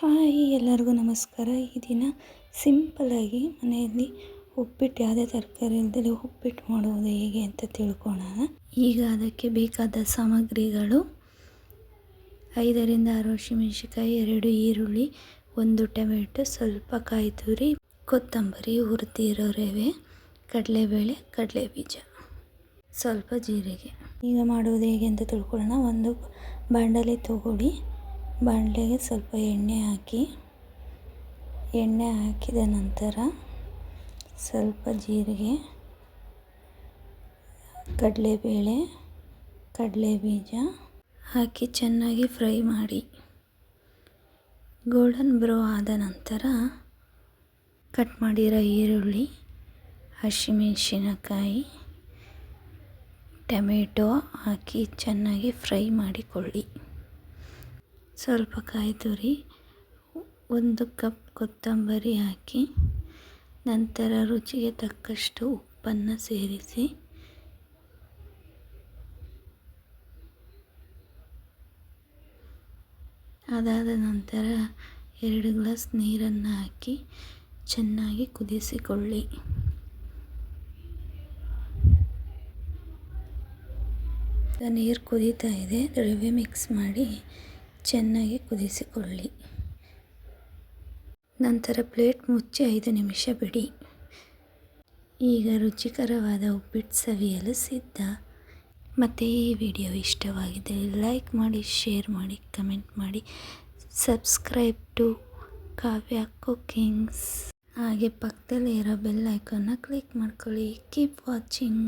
Hi ಎಲ್ಲರಿಗೂ ನಮಸ್ಕಾರ. ಈ ದಿನ ಸಿಂಪಲ್ಲಾಗಿ ಮನೆಯಲ್ಲಿ ಉಪ್ಪಿಟ್ಟು ಯಾವುದೇ ತರಕಾರಿ ಇಲ್ಲದೆ ಉಪ್ಪಿಟ್ಟು ಮಾಡುವುದು ಹೇಗೆ ಅಂತ ತಿಳ್ಕೊಳ್ಳೋಣ. ಈಗ ಅದಕ್ಕೆ ಬೇಕಾದ ಸಾಮಗ್ರಿಗಳು 5ರಿಂದ 6 ಹಸಿಮೆಣಸಿನಕಾಯಿ, 2 ಈರುಳ್ಳಿ, 1 ಟೊಮೆಟೊ, ಸ್ವಲ್ಪ ಕಾಯಿ ತುರಿ, ಕೊತ್ತಂಬರಿ, ಹುರಿದಿರೋ ರವೆ, ಕಡಲೆಬೇಳೆ, ಕಡಲೆ ಬೀಜ, ಸ್ವಲ್ಪ ಜೀರಿಗೆ. ಈಗ ಮಾಡುವುದು ಹೇಗೆ ಅಂತ ತಿಳ್ಕೊಳ್ಳೋಣ. ಒಂದು ಬಾಣಲೆ ತಗೊಳ್ಳಿ. ಬಾಣಲೆಗೆ ಸ್ವಲ್ಪ ಎಣ್ಣೆ ಹಾಕಿದ ನಂತರ ಸ್ವಲ್ಪ ಜೀರಿಗೆ, ಕಡಲೆಬೇಳೆ, ಕಡಲೆ ಬೀಜ ಹಾಕಿ ಚೆನ್ನಾಗಿ ಫ್ರೈ ಮಾಡಿ. ಗೋಲ್ಡನ್ ಬ್ರೌನ್ ಆದ ನಂತರ ಕಟ್ ಮಾಡಿರೋ ಈರುಳ್ಳಿ, ಹಸಿಮೆಣಸಿನಕಾಯಿ, ಟೊಮೆಟೊ ಹಾಕಿ ಚೆನ್ನಾಗಿ ಫ್ರೈ ಮಾಡಿಕೊಳ್ಳಿ. ಸ್ವಲ್ಪ ಕಾಯಿ ತುರಿ, 1 ಕಪ್ ಕೊತ್ತಂಬರಿ ಹಾಕಿ ನಂತರ ರುಚಿಗೆ ತಕ್ಕಷ್ಟು ಉಪ್ಪನ್ನು ಸೇರಿಸಿ ಅದಾದ ನಂತರ 2 ಗ್ಲಾಸ್ ನೀರನ್ನು ಹಾಕಿ ಚೆನ್ನಾಗಿ ಕುದಿಸಿಕೊಳ್ಳಿ. ನೀರು ಕುದೀತಾ ಇದೆ. ರವೆ ಮಿಕ್ಸ್ ಮಾಡಿ ಚೆನ್ನಾಗಿ ಕುದಿಸಿಕೊಳ್ಳಿ. ನಂತರ ಪ್ಲೇಟ್ ಮುಚ್ಚಿ 5 ನಿಮಿಷ ಬಿಡಿ. ಈಗ ರುಚಿಕರವಾದ ಉಪ್ಪಿಟ್ಟು ಸವಿಯಲು ಸಿದ್ಧ. ಮತ್ತು ಈ ವಿಡಿಯೋ ಇಷ್ಟವಾಗಿದ್ದರೆ ಲೈಕ್ ಮಾಡಿ, ಶೇರ್ ಮಾಡಿ, ಕಮೆಂಟ್ ಮಾಡಿ, ಸಬ್ಸ್ಕ್ರೈಬ್ ಟು ಕಾವ್ಯ ಕುಕಿಂಗ್ಸ್. ಹಾಗೆ ಪಕ್ಕದಲ್ಲೇ ಇರೋ ಬೆಲ್ ಐಕಾನ್ನ ಕ್ಲಿಕ್ ಮಾಡ್ಕೊಳ್ಳಿ. Keep watching.